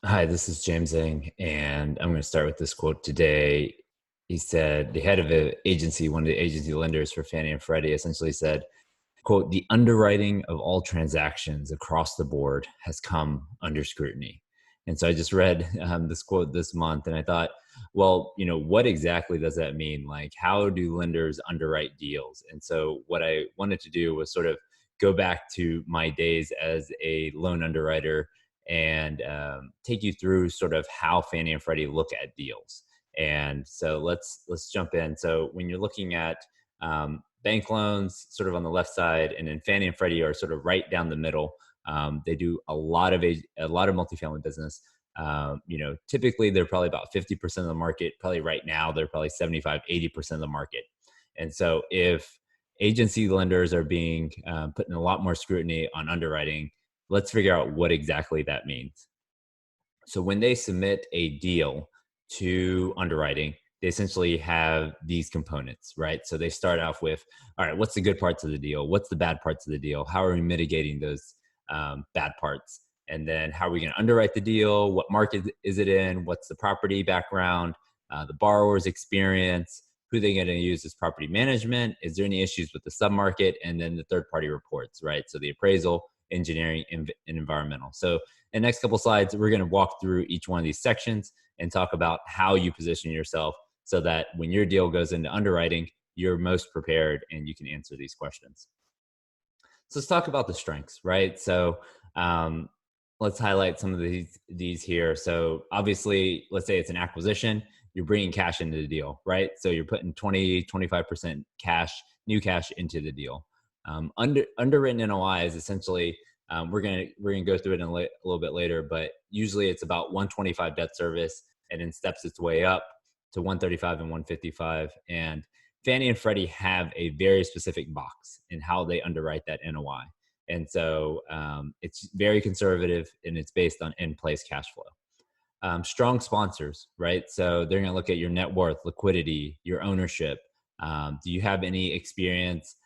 Hi, this is James Zhang, and I'm going to start with this quote today. He said, the head of an agency, one of the agency lenders for Fannie and Freddie, essentially said, quote, the underwriting of all transactions across the board has come under scrutiny. And so I just read this quote this month, and I thought, well, what exactly does that mean? Like, how do lenders underwrite deals? And so what I wanted to do was sort of go back to my days as a loan underwriter and take you through sort of how Fannie and Freddie look at deals. And so let's jump in. So when you're looking at bank loans, sort of on the left side, and then Fannie and Freddie are sort of right down the middle. They do a lot of multifamily business. Typically they're probably about 50% of the market. Probably right now they're probably 75, 80% of the market. And so if agency lenders are being put in a lot more scrutiny on underwriting, let's figure out what exactly that means. So when they submit a deal to underwriting, they essentially have these components, right? So they start off with, all right, what's the good parts of the deal? What's the bad parts of the deal? How are we mitigating those bad parts? And then how are we going to underwrite the deal? What market is it in? What's the property background? The borrower's experience? Who they're going to use as property management? Is there any issues with the submarket? And then the third party reports, right? So the appraisal, engineering, and environmental. So in the next couple slides, we're going to walk through each one of these sections and talk about how you position yourself so that when your deal goes into underwriting, you're most prepared and you can answer these questions. So let's talk about the strengths, right? So let's highlight some of these here. So obviously, let's say it's an acquisition, you're bringing cash into the deal, right? So you're putting 20-25% new cash into the deal. Underwritten NOI is essentially, we're gonna go through it a little bit later, but usually it's about 125 debt service, and then steps its way up to 135 and 155. And Fannie and Freddie have a very specific box in how they underwrite that NOI. And so it's very conservative, and it's based on in-place cash flow. Strong sponsors, right? So they're going to look at your net worth, liquidity, your ownership. Do you have any experience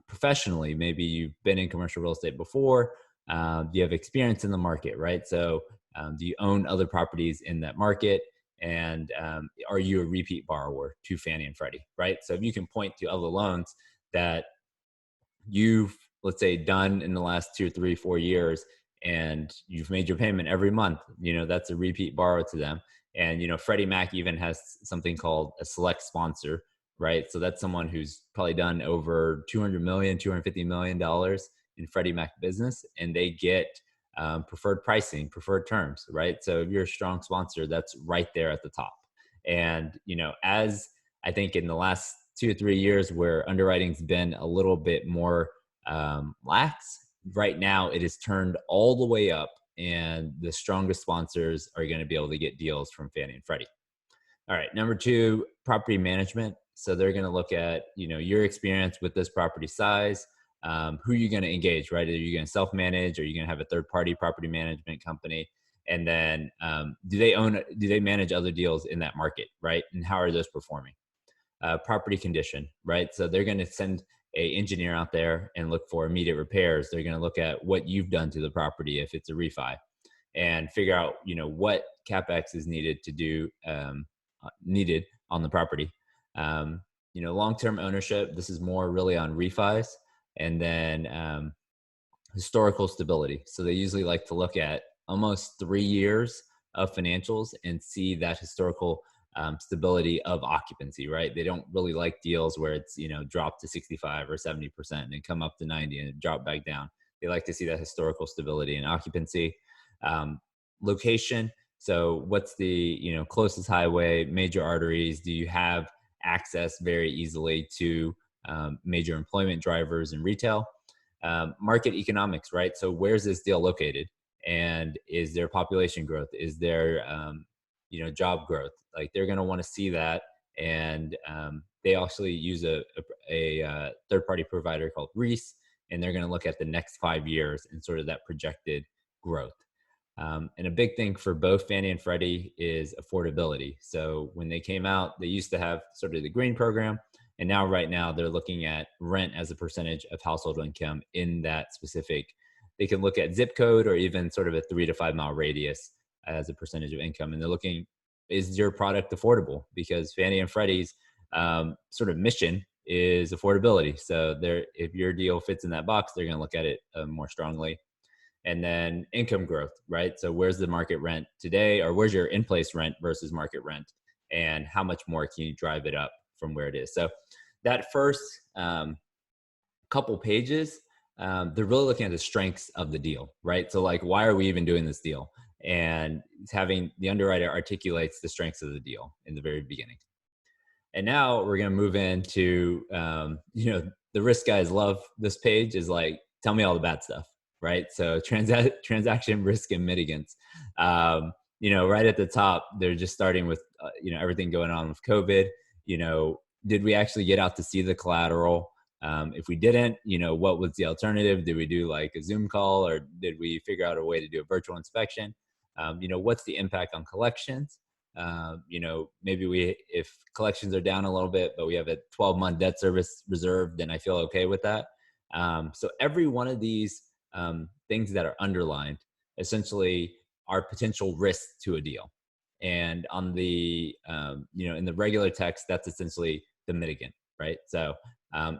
professionally? Maybe you've been in commercial real estate before. Do you have experience in the market, right? So do you own other properties in that market? And are you a repeat borrower to Fannie and Freddie, right? So if you can point to other loans that you've, let's say, done in the last 2, 3, 4 years, and you've made your payment every month, that's a repeat borrower to them. And Freddie Mac even has something called a select sponsor, right? So that's someone who's probably done over 200 million, $250 million in Freddie Mac business, and they get preferred pricing, preferred terms, right? So if you're a strong sponsor, that's right there at the top. And as I think in the last 2 or 3 years where underwriting's been a little bit more lax, right now it is turned all the way up, and the strongest sponsors are going to be able to get deals from Fannie and Freddie. All right, number 2, property management. So they're going to look at your experience with this property size, who you're going to engage, right? Are you going to self-manage? Or are you going to have a third-party property management company? And then do they manage other deals in that market, right? And how are those performing? Property condition, right? So they're going to send a engineer out there and look for immediate repairs. They're going to look at what you've done to the property if it's a refi, and figure out what capex is needed to do needed on the property. Long-term ownership. This is more really on refis, and then historical stability. So they usually like to look at almost 3 years of financials and see that historical stability of occupancy, right? They don't really like deals where it's, dropped to 65 or 70% and come up to 90 and drop back down. They like to see that historical stability and occupancy. Location. So what's the, closest highway, major arteries? Do you have access very easily to major employment drivers and retail? Market economics, right? So where's this deal located? And is there population growth? Is there, job growth? Like, they're going to want to see that. And they actually use a third-party provider called Reese, and they're going to look at the next 5 years and sort of that projected growth. And a big thing for both Fannie and Freddie is affordability. So when they came out, they used to have sort of the green program. And now, right now, they're looking at rent as a percentage of household income in that specific. They can look at zip code or even sort of a 3 to 5 mile radius as a percentage of income. And they're looking, is your product affordable? Because Fannie and Freddie's sort of mission is affordability. So if your deal fits in that box, they're going to look at it more strongly. And then income growth, right? So where's the market rent today, or where's your in-place rent versus market rent, and how much more can you drive it up from where it is? So that first couple pages, they're really looking at the strengths of the deal, right? So like, why are we even doing this deal? And having the underwriter articulates the strengths of the deal in the very beginning. And now we're going to move into, the risk guys love this page is like, tell me all the bad stuff, right? So transaction risk and mitigants. Right at the top, they're just starting with, everything going on with COVID. Did we actually get out to see the collateral? If we didn't, what was the alternative? Did we do like a Zoom call, or did we figure out a way to do a virtual inspection? What's the impact on collections? Maybe if collections are down a little bit, but we have a 12-month debt service reserve, then I feel okay with that. So every one of these things that are underlined essentially are potential risks to a deal. And on the, in the regular text, that's essentially the mitigant, right? So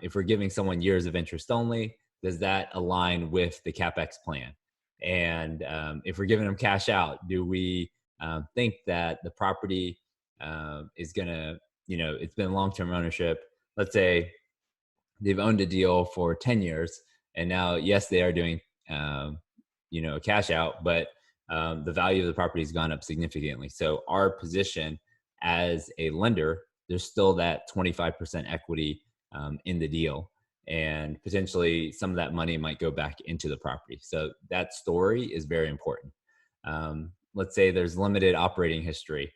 if we're giving someone years of interest only, does that align with the CapEx plan? And if we're giving them cash out, do we think that the property is going to, it's been long-term ownership. Let's say they've owned a deal for 10 years, and now, yes, they are doing, a cash out, but the value of the property has gone up significantly. So our position as a lender, there's still that 25% equity in the deal, and potentially some of that money might go back into the property. So that story is very important. Let's say there's limited operating history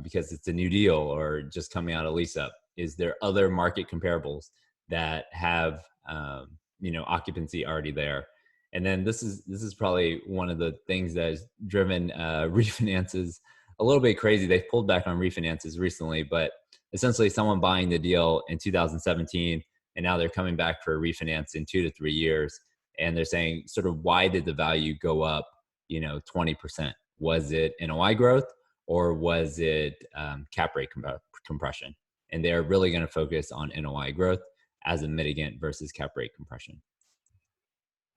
because it's a new deal or just coming out of lease up. Is there other market comparables that have occupancy already there? And then this is probably one of the things that has driven refinances a little bit crazy. They've pulled back on refinances recently, but essentially someone buying the deal in 2017 and now they're coming back for a refinance in 2 to 3 years, and they're saying sort of, why did the value go up 20%? Was it NOI growth, or was it cap rate compression? And they're really going to focus on NOI growth as a mitigant versus cap rate compression.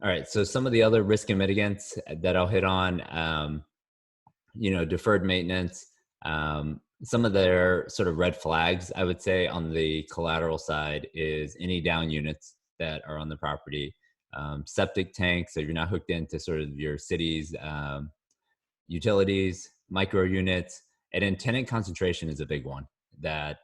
All right, so some of the other risk and mitigants that I'll hit on, deferred maintenance. Some of their sort of red flags, I would say, on the collateral side is any down units that are on the property, septic tanks, so you're not hooked into sort of your city's utilities, micro units, and then tenant concentration is a big one that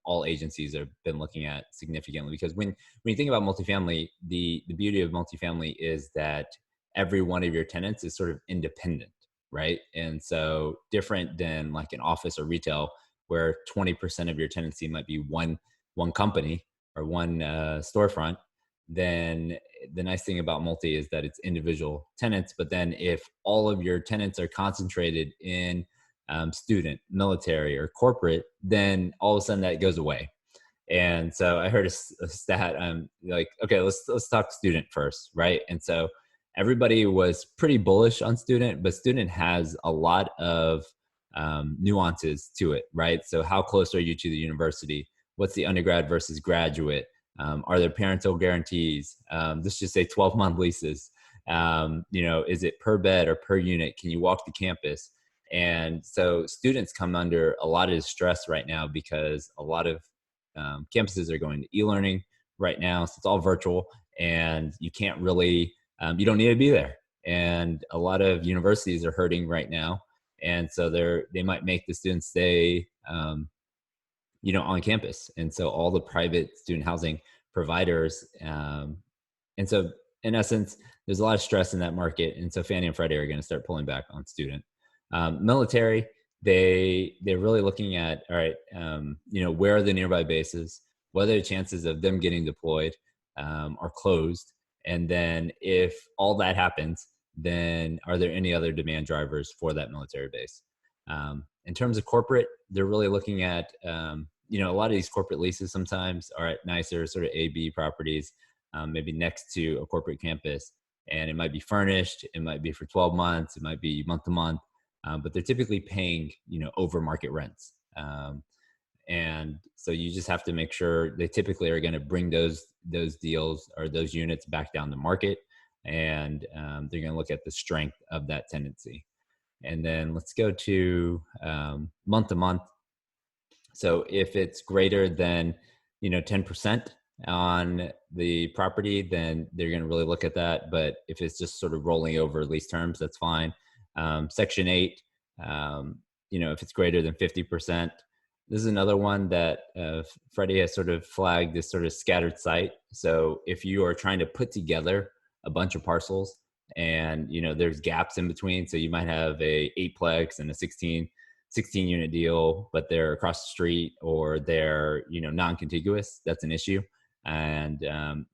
all agencies have been looking at significantly. Because when you think about multifamily, the beauty of multifamily is that every one of your tenants is sort of independent, right? And so different than like an office or retail, where 20% of your tenancy might be one company or one storefront. Then the nice thing about multi is that it's individual tenants. But then if all of your tenants are concentrated in student, military, or corporate, then all of a sudden that goes away. And so I heard a stat. Like, okay, let's talk student first, right? And so everybody was pretty bullish on student, but student has a lot of nuances to it, right? So how close are you to the university? What's the undergrad versus graduate? Are there parental guarantees? Let's just say 12-month leases. Is it per bed or per unit? Can you walk the campus? And so students come under a lot of stress right now because a lot of campuses are going to e-learning right now. So it's all virtual, and you can't really, you don't need to be there. And a lot of universities are hurting right now. And so they might make the students stay, on campus. And so all the private student housing providers, and so in essence, there's a lot of stress in that market. And so Fannie and Freddie are going to start pulling back on student. Military, they're really looking at, all right, where are the nearby bases? What are the chances of them getting deployed or closed? And then if all that happens, then are there any other demand drivers for that military base? In terms of corporate, they're really looking at, a lot of these corporate leases sometimes are at nicer sort of A-B properties, maybe next to a corporate campus. And it might be furnished. It might be for 12 months. It might be month to month. but they're typically paying, over market rents. And so you just have to make sure they typically are going to bring those deals or those units back down the market, and they're going to look at the strength of that tenancy. And then let's go to month to month. So if it's greater than 10% on the property, then they're going to really look at that. But if it's just sort of rolling over lease terms, that's fine. Section 8, if it's greater than 50%. This is another one that Freddie has sort of flagged this sort of scattered site. So if you are trying to put together a bunch of parcels and there's gaps in between, so you might have a 8-plex and a 16 unit deal, but they're across the street or they're non-contiguous, that's an issue. And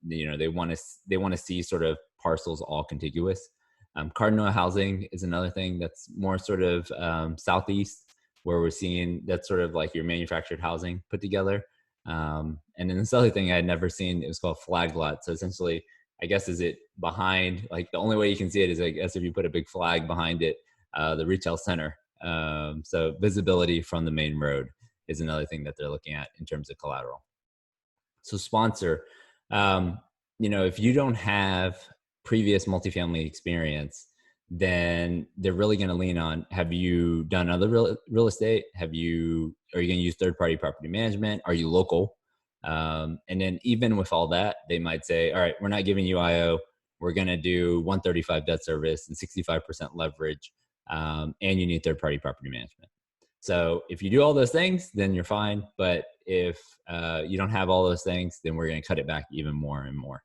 they want to see sort of parcels all contiguous. Cardinal housing is another thing that's more sort of southeast, where we're seeing that's sort of like your manufactured housing put together. And then this other thing I had never seen, it was called flag lot. So essentially, I guess, is it behind, like the only way you can see it is, I guess, if you put a big flag behind it, the retail center. So visibility from the main road is another thing that they're looking at in terms of collateral. So sponsor, if you don't have previous multifamily experience, then they're really going to lean on, have you done other real estate? Are you going to use third-party property management? Are you local? And then even with all that, they might say, all right, we're not giving you IO. We're going to do 135 debt service and 65% leverage. And you need third-party property management. So if you do all those things, then you're fine. But if you don't have all those things, then we're going to cut it back even more and more.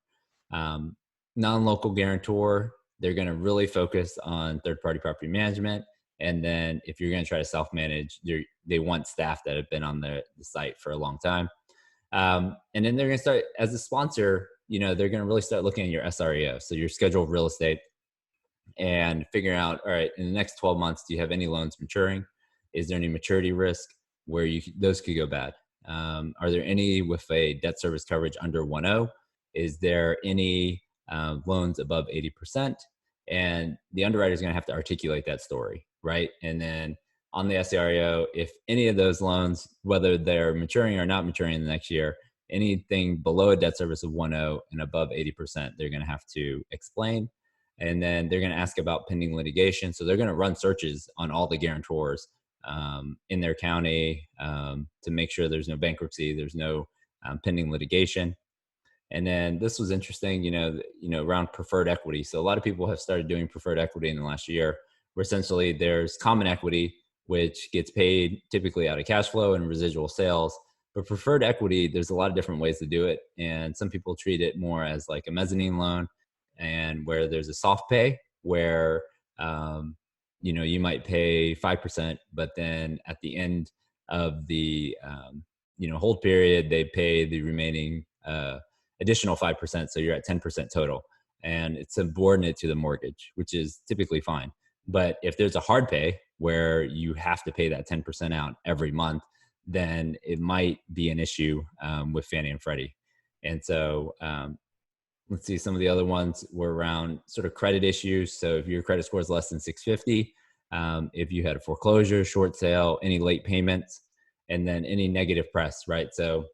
Non-local guarantor, they're going to really focus on third-party property management. And then if you're going to try to self-manage, they want staff that have been on the site for a long time. And then they're going to start, as a sponsor, they're going to really start looking at your SREO, so your schedule of real estate, and figuring out, all right, in the next 12 months, do you have any loans maturing? Is there any maturity risk where those could go bad? Are there any with a debt service coverage under 1.0? Is there any loans above 80%? And the underwriter is going to have to articulate that story, right? And then on the SREO, if any of those loans, whether they're maturing or not maturing in the next year, anything below a debt service of 1.0 and above 80%, they're going to have to explain. And then they're going to ask about pending litigation. So they're going to run searches on all the guarantors in their county to make sure there's no bankruptcy, there's no pending litigation. And then this was interesting, around preferred equity. So a lot of people have started doing preferred equity in the last year, where essentially there's common equity, which gets paid typically out of cash flow and residual sales. But preferred equity, there's a lot of different ways to do it. And some people treat it more as like a mezzanine loan, and where there's a soft pay where, you might pay 5%, but then at the end of the, hold period, they pay the remaining additional 5%. So you're at 10% total, and it's subordinate to the mortgage, which is typically fine. But if there's a hard pay where you have to pay that 10% out every month, then it might be an issue with Fannie and Freddie. And so let's see, some of the other ones were around sort of credit issues. So if your credit score is less than 650, if you had a foreclosure, short sale, any late payments, and then any negative press, right? So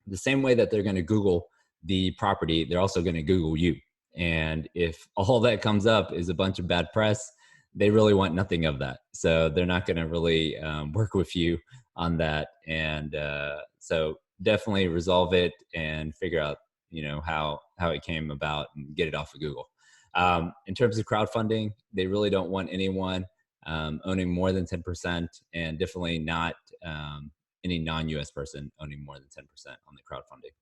the same way that they're going to Google the property, they're also going to Google you. And if all that comes up is a bunch of bad press, they really want nothing of that. So they're not going to really work with you on that. And so definitely resolve it and figure out, how it came about and get it off of Google. In terms of crowdfunding, they really don't want anyone owning more than 10%, and definitely not any non-US person owning more than 10% on the crowdfunding.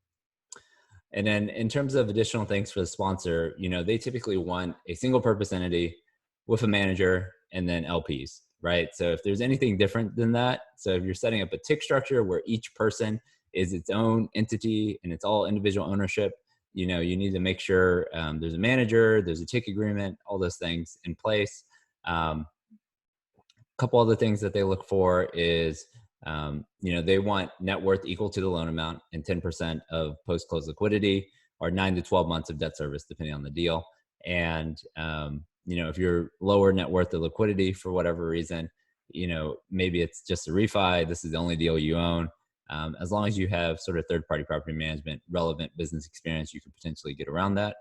And then in terms of additional things for the sponsor, they typically want a single purpose entity with a manager and then LPs, right? So if there's anything different than that, so if you're setting up a TIC structure where each person is its own entity and it's all individual ownership, you need to make sure there's a manager, there's a TIC agreement, all those things in place. Couple other things that they look for is, they want net worth equal to the loan amount and 10% of post-close liquidity, or 9 to 12 months of debt service, depending on the deal. And if you're lower net worth or liquidity for whatever reason, maybe it's just a refi, this is the only deal you own. As long as you have sort of third-party property management, relevant business experience, you can potentially get around that.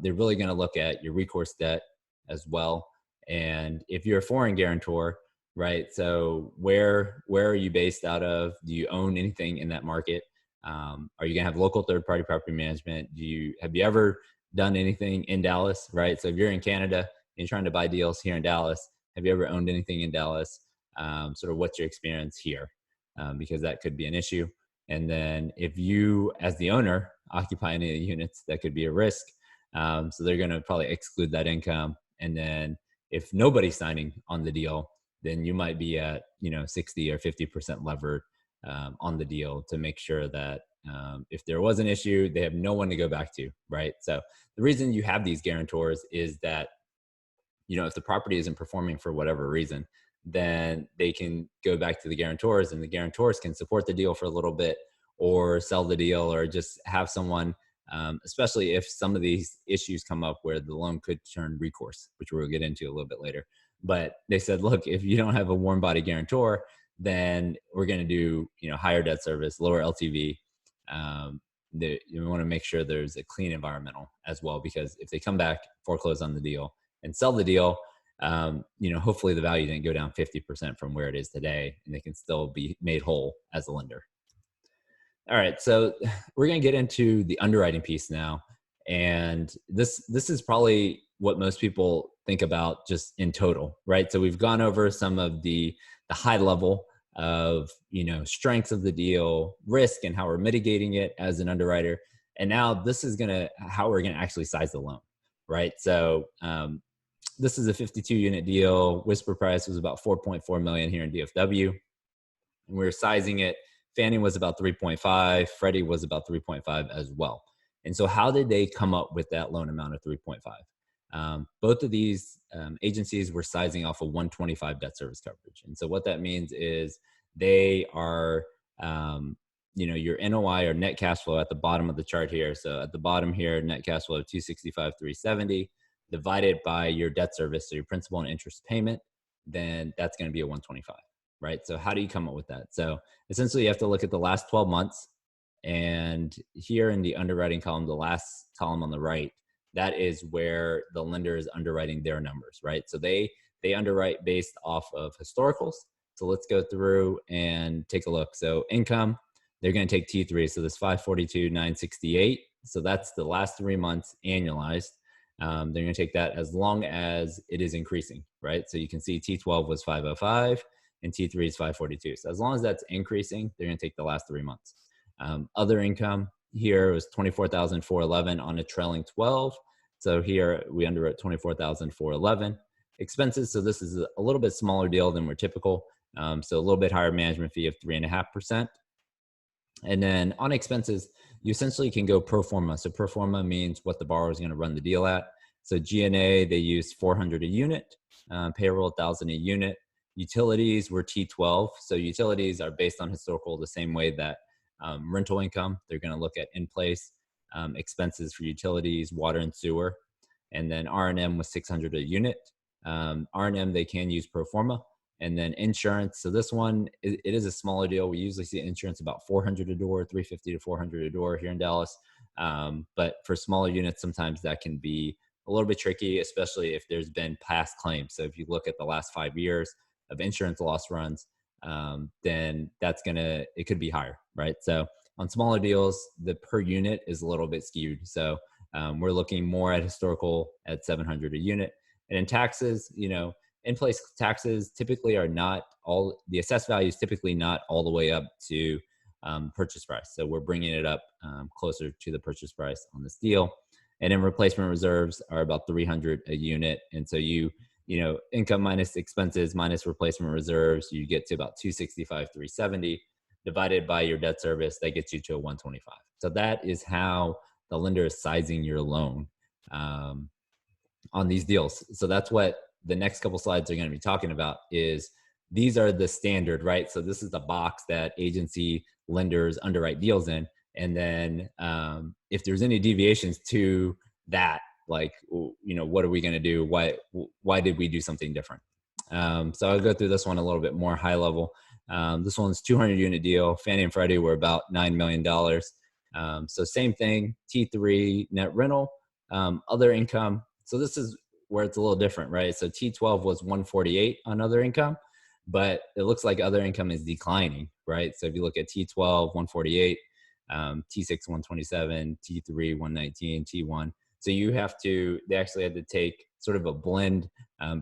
They're really going to look at your recourse debt as well. And if you're a foreign guarantor, right? So where are you based out of? Do you own anything in that market? Are you going to have local third-party property management? Have you ever done anything in Dallas, right? So if you're in Canada and you're trying to buy deals here in Dallas, have you ever owned anything in Dallas? Sort of what's your experience here? Because that could be an issue. And then if you, as the owner, occupy any of the units, that could be a risk. So they're going to probably exclude that income. And then if nobody's signing on the deal, then you might be at 60 or 50% levered on the deal to make sure that if there was an issue, they have no one to go back to, right? So the reason you have these guarantors is that if the property isn't performing for whatever reason, then they can go back to the guarantors, and the guarantors can support the deal for a little bit or sell the deal or just have someone, especially if some of these issues come up where the loan could turn recourse, which we'll get into a little bit later. But they said, look, if you don't have a warm body guarantor, then we're going to do, higher debt service, lower LTV. You want to make sure there's a clean environmental as well, because if they come back, foreclose on the deal and sell the deal, hopefully the value didn't go down 50% from where it is today, and they can still be made whole as a lender. All right, so we're going to get into the underwriting piece now. And this is probably what most people think about just in total, right? So we've gone over some of the high level of, strengths of the deal, risk, and how we're mitigating it as an underwriter. And now this is how we're going to actually size the loan, right? So this is a 52 unit deal. Whisper price was about 4.4 million here in DFW. And we're sizing it. Fannie was about 3.5. Freddie was about 3.5 as well. And so how did they come up with that loan amount of 3.5? Both of these agencies were sizing off of 125 debt service coverage. And so what that means is they are, your NOI or net cash flow at the bottom of the chart here. So at the bottom here, net cash flow of 265, 370 divided by your debt service, so your principal and interest payment, then that's going to be a 125, right? So how do you come up with that? So essentially you have to look at the last 12 months. And here in the underwriting column, the last column on the right, that is where the lender is underwriting their numbers, right? So they underwrite based off of historicals. So let's go through and take a look. So income, they're going to take T3. So this 542,968. So that's the last 3 months annualized. They're going to take that as long as it is increasing, right? So you can see T12 was 505 and T3 is 542. So as long as that's increasing, they're going to take the last 3 months. Other income here was 24,411 on a trailing 12. So here we underwrote 24,411. Expenses, so this is a little bit smaller deal than we're typical. So a little bit higher management fee of 3.5%. And then on expenses, you essentially can go pro forma. So pro forma means what the borrower is going to run the deal at. So G&A, they used 400 a unit, payroll 1,000 a unit. Utilities were T12. So utilities are based on historical the same way that rental income. They're going to look at in-place expenses for utilities, water and sewer. And then R&M was 600 a unit. R&M, they can use pro forma. And then insurance. So this one, it is a smaller deal. We usually see insurance about 400 a door, 350 to 400 a door here in Dallas. But for smaller units, sometimes that can be a little bit tricky, especially if there's been past claims. So if you look at the last 5 years of insurance loss runs, then it could be higher, right? So on smaller deals, the per unit is a little bit skewed. So we're looking more at historical at 700 a unit. And in taxes, in-place taxes typically are not all, the assessed value is typically not all the way up to purchase price. So we're bringing it up closer to the purchase price on this deal. And then replacement reserves are about 300 a unit. And so income minus expenses minus replacement reserves, you get to about 265, 370 divided by your debt service. That gets you to a 125. So that is how the lender is sizing your loan on these deals. So that's what the next couple slides are going to be talking about is these are the standard, right? So this is the box that agency lenders underwrite deals in. And then if there's any deviations to that, like, what are we going to do? Why did we do something different? So I'll go through this one a little bit more high level. This one's 200 unit deal. Fannie and Freddie were about $9 million. So same thing, T3 net rental, other income. So this is where it's a little different, right? So T12 was 148 on other income, but it looks like other income is declining, right? So if you look at T12, 148, T6, 127, T3, 119, T1. So they actually had to take sort of a blend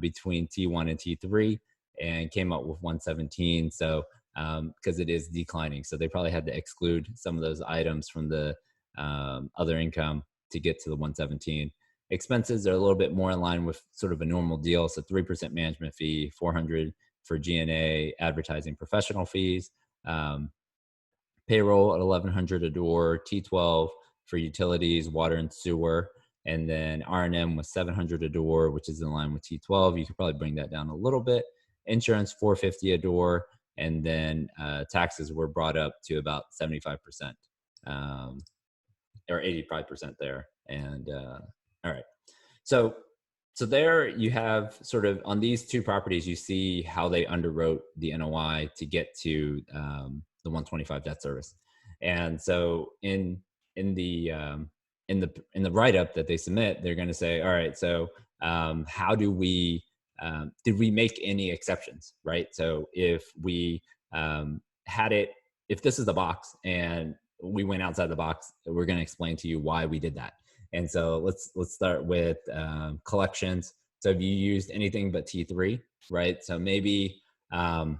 between T1 and T3 and came up with 117. So because it is declining. So they probably had to exclude some of those items from the other income to get to the 117. Expenses are a little bit more in line with sort of a normal deal. So 3% management fee, 400 for G&A, advertising, professional fees, payroll at 1100 a door, T12 for utilities, water and sewer, and then R&M was 700 a door, which is in line with T12. You could probably bring that down a little bit. Insurance 450 a door, and then taxes were brought up to about 75%, or 85% there. And all right, so there you have sort of on these two properties, you see how they underwrote the NOI to get to the 125 debt service. And so in the write up that they submit, they're going to say, all right, so how do we did we make any exceptions, right? So if we had it, if this is the box and we went outside the box, we're going to explain to you why we did that. And so let's start with collections. So have you used anything but T3, right? So maybe I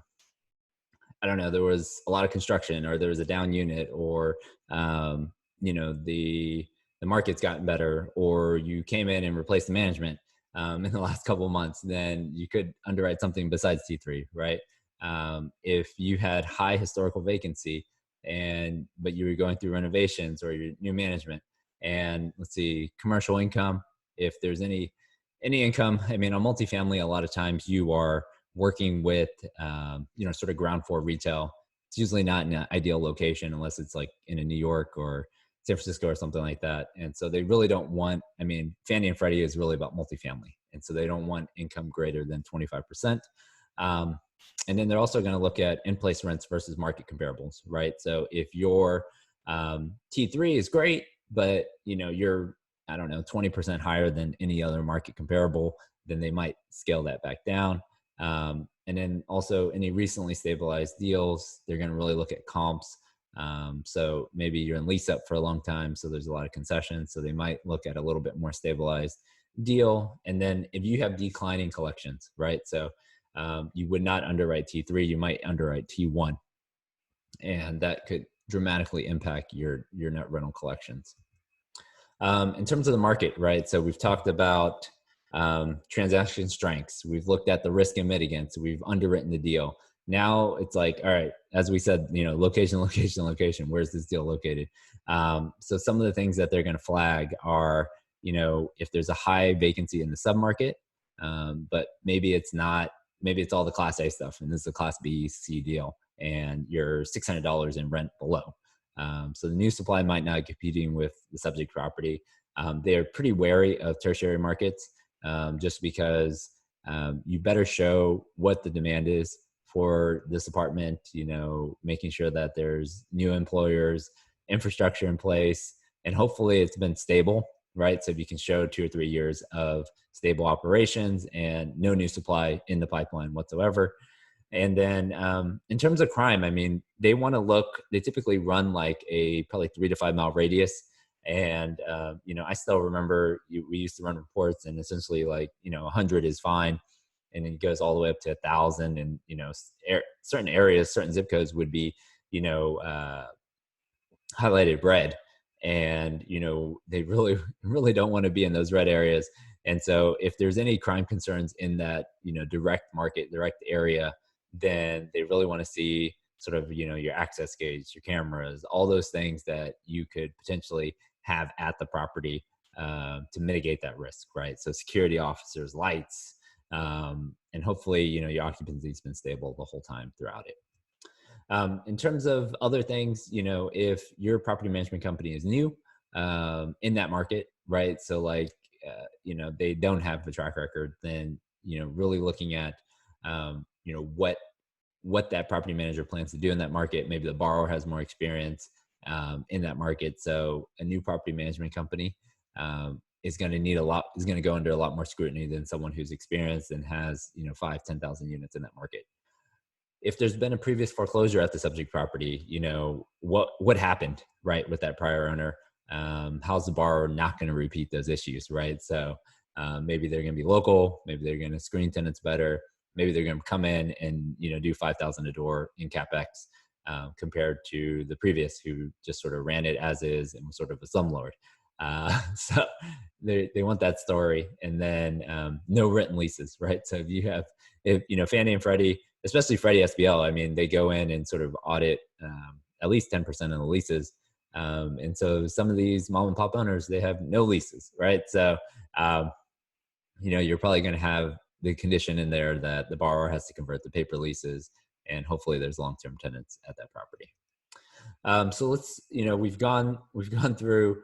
don't know, there was a lot of construction, or there was a down unit, or the market's gotten better, or you came in and replaced the management in the last couple of months, then you could underwrite something besides T3, right? If you had high historical vacancy but you were going through renovations or your new management, and let's see, commercial income, if there's any income, I mean, on multifamily, a lot of times you are working with, sort of ground floor retail. It's usually not in an ideal location unless it's like in a New York or San Francisco or something like that. And so they really don't want, I mean, Fannie and Freddie is really about multifamily. And so they don't want income greater than 25%. And then they're also going to look at in-place rents versus market comparables, right? So if your T3 is great, but you're, I don't know, 20% higher than any other market comparable, then they might scale that back down. And then also any recently stabilized deals, they're going to really look at comps. So maybe you're in lease up for a long time, so there's a lot of concessions. So they might look at a little bit more stabilized deal. And then if you have declining collections, right? So you would not underwrite T3, you might underwrite T1. And that could dramatically impact your net rental collections. In terms of the market, right? So we've talked about transaction strengths. We've looked at the risk and mitigants. We've underwritten the deal. Now it's like, all right, as we said, location, location, location. Where's this deal located? So some of the things that they're going to flag are, if there's a high vacancy in the submarket, but maybe it's not, maybe it's all the Class A stuff, and this is a Class B, C deal, and you're $600 in rent below. So the new supply might not be competing with the subject property. They're pretty wary of tertiary markets, just because you better show what the demand is for this apartment, making sure that there's new employers, infrastructure in place, and hopefully it's been stable, right? So if you can show 2 or 3 years of stable operations and no new supply in the pipeline whatsoever. And then in terms of crime, I mean, they typically run like a probably 3 to 5 mile radius. And, I still remember we used to run reports, and essentially 100 is fine. And then it goes all the way up to 1,000. And, certain areas, certain zip codes would be, highlighted red. And, they really, really don't want to be in those red areas. And so if there's any crime concerns in that, direct area, then they really want to see sort of, your access gauge, your cameras, all those things that you could potentially have at the property to mitigate that risk, right? So security officers, lights, and hopefully, your occupancy has been stable the whole time throughout it. In terms of other things, if your property management company is new in that market, right? So like they don't have a track record, then really looking at what that property manager plans to do in that market. Maybe the borrower has more experience in that market, so a new property management company is going to go under a lot more scrutiny than someone who's experienced and has 5-10,000 units in that market. If there's been a previous foreclosure at the subject property, what happened, right, with that prior owner? How's the borrower not going to repeat those issues, right? So maybe they're going to be local, maybe they're going to screen tenants better, maybe they're going to come in and do 5,000 a door in capex, compared to the previous who just sort of ran it as is and was sort of a slumlord. So they want that story, and then no written leases, right? So if Fannie and Freddie, especially Freddie SBL, I mean, they go in and sort of audit at least 10% of the leases. And so some of these mom and pop owners, they have no leases, right? So, you're probably going to have the condition in there that the borrower has to convert the paper leases, and hopefully there's long-term tenants at that property. So we've gone through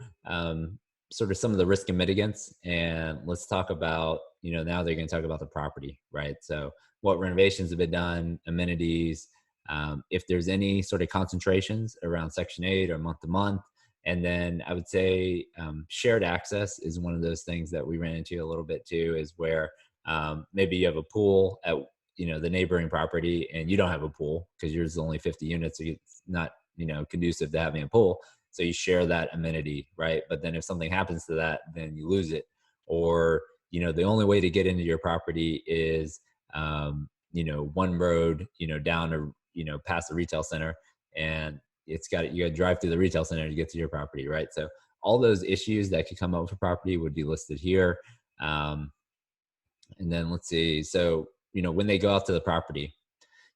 sort of some of the risk and mitigants, and let's talk about, now they're going to talk about the property, right? So what renovations have been done, amenities, if there's any sort of concentrations around Section 8 or month to month. And then I would say shared access is one of those things that we ran into a little bit too, is where maybe you have a pool at the neighboring property and you don't have a pool because yours is only 50 units, so it's not conducive to having a pool. So you share that amenity, right? But then if something happens to that, then you lose it. Or the only way to get into your property is one road down or past the retail center, and you got to drive through the retail center to get to your property, right? So all those issues that could come up for property would be listed here. And then let's see. So when they go out to the property,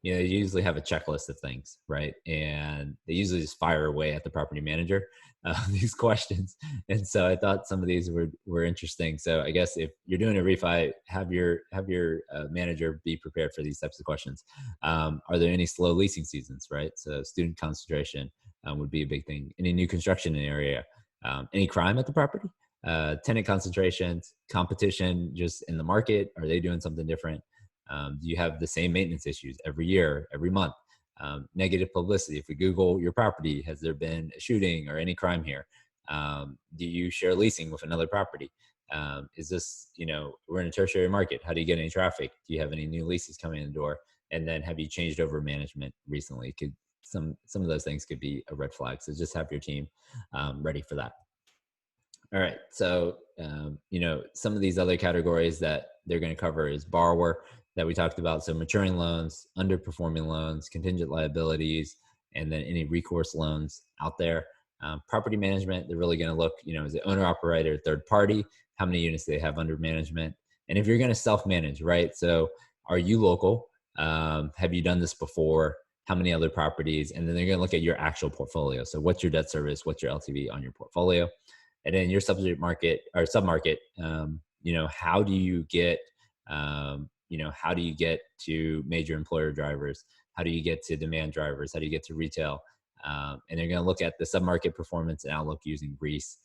they usually have a checklist of things, right? And they usually just fire away at the property manager these questions. And so I thought some of these were interesting. So I guess if you're doing a refi, have your manager be prepared for these types of questions. Are there any slow leasing seasons, right? So student concentration would be a big thing. Any new construction in the area? Any crime at the property? Tenant concentrations, competition just in the market. Are they doing something different? Do you have the same maintenance issues every year, every month? Negative publicity. If we Google your property, has there been a shooting or any crime here? Do you share leasing with another property? Is this, we're in a tertiary market. How do you get any traffic? Do you have any new leases coming in the door? And then have you changed over management recently? Some of those things could be a red flag. So just have your team ready for that. All right. So, some of these other categories that they're going to cover is borrower that we talked about. So maturing loans, underperforming loans, contingent liabilities, and then any recourse loans out there. Property management, they're really going to look, is it owner operator, third party? How many units do they have under management? And if you're going to self-manage, right? So are you local? Have you done this before? How many other properties? And then they're going to look at your actual portfolio. So what's your debt service? What's your LTV on your portfolio? And then your subject market or submarket, how do you get, how do you get to major employer drivers? How do you get to demand drivers? How do you get to retail? And they're going to look at the submarket performance and outlook using Greece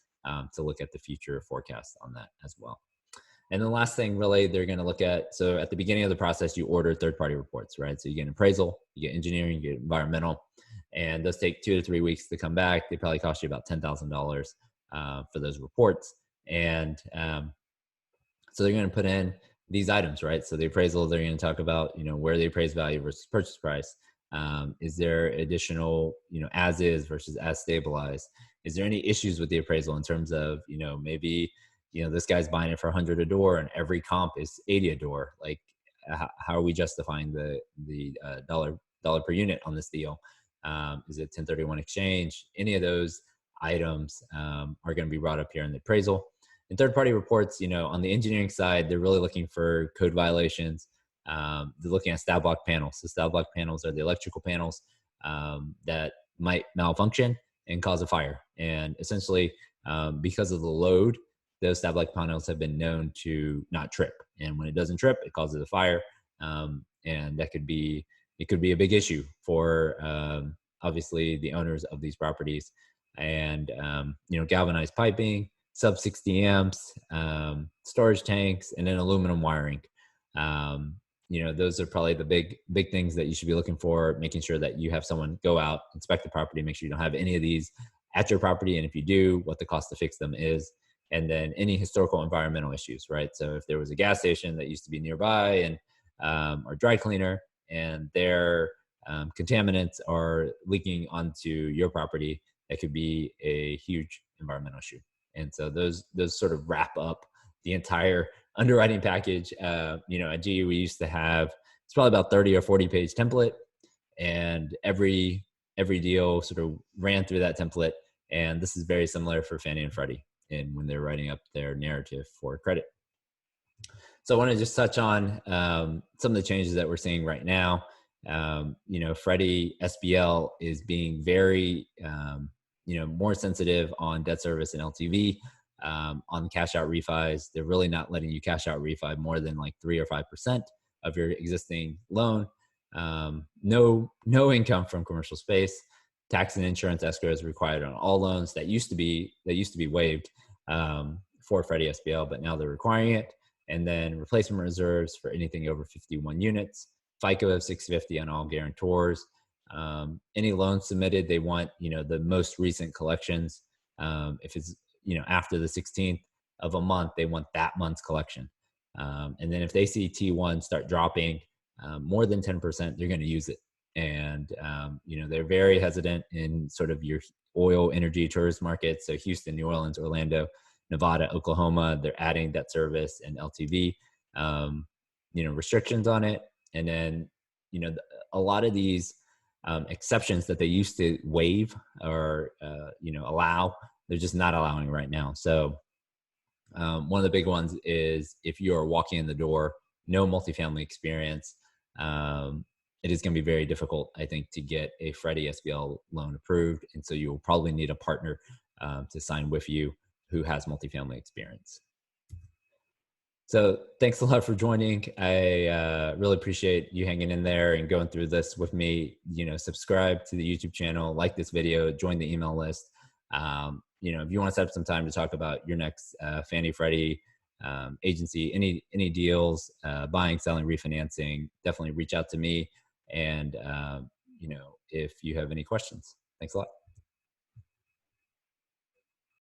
to look at the future forecast on that as well. And the last thing really they're going to look at, so at the beginning of the process, you order third-party reports, right? So you get an appraisal, you get engineering, you get environmental, and those take 2 to 3 weeks to come back. They probably cost you about $10,000 for those reports. And so they're going to put in these items, right? So the appraisal, they're going to talk about, where the appraised value versus purchase price. Is there additional, as is versus as stabilized? Is there any issues with the appraisal in terms of, maybe, this guy's buying it for 100 a door and every comp is 80 a door? Like, how are we justifying the dollar per unit on this deal? Is it 1031 exchange? Any of those items are going to be brought up here in the appraisal. And third-party reports, on the engineering side, they're really looking for code violations. They're looking at stab block panels. So stab block panels are the electrical panels that might malfunction and cause a fire. And essentially, because of the load, those stab block panels have been known to not trip. And when it doesn't trip, it causes a fire. And it could be a big issue for obviously the owners of these properties. And galvanized piping, sub 60 amps, storage tanks, and then aluminum wiring. Those are probably the big things that you should be looking for, making sure that you have someone go out, inspect the property, make sure you don't have any of these at your property. And if you do, what the cost to fix them is. And then any historical environmental issues, right? So if there was a gas station that used to be nearby and or dry cleaner, and their contaminants are leaking onto your property, that could be a huge environmental issue. And so those sort of wrap up the entire underwriting package. At GE, we used to have, it's probably about 30 or 40 page template, and every deal sort of ran through that template. And this is very similar for Fannie and Freddie and when they're writing up their narrative for credit. So I want to just touch on some of the changes that we're seeing right now. Freddie SBL is being very, more sensitive on debt service and LTV. On cash out refis, they're really not letting you cash out refi more than like 3 or 5% of your existing loan. No income from commercial space. Tax and insurance escrow is required on all loans. That used to be waived for Freddie SBL, but now they're requiring it. And then replacement reserves for anything over 51 units. FICO of 650 on all guarantors. Any loans submitted, they want the most recent collections. If it's after the 16th of a month, they want that month's collection. And then if they see T1 start dropping more than 10%, they're going to use it. And they're very hesitant in sort of your oil, energy, tourist markets. So Houston, New Orleans, Orlando, Nevada, Oklahoma, they're adding debt service and LTV, restrictions on it. And then, a lot of these exceptions that they used to waive or, allow, they're just not allowing right now. So one of the big ones is if you are walking in the door, no multifamily experience, it is going to be very difficult, I think, to get a Freddie SBL loan approved. And so you will probably need a partner to sign with you who has multifamily experience. So thanks a lot for joining. I really appreciate you hanging in there and going through this with me. Subscribe to the YouTube channel, like this video, join the email list. If you want to set up some time to talk about your next Fannie Freddie agency, any deals, buying, selling, refinancing, definitely reach out to me. And if you have any questions, thanks a lot.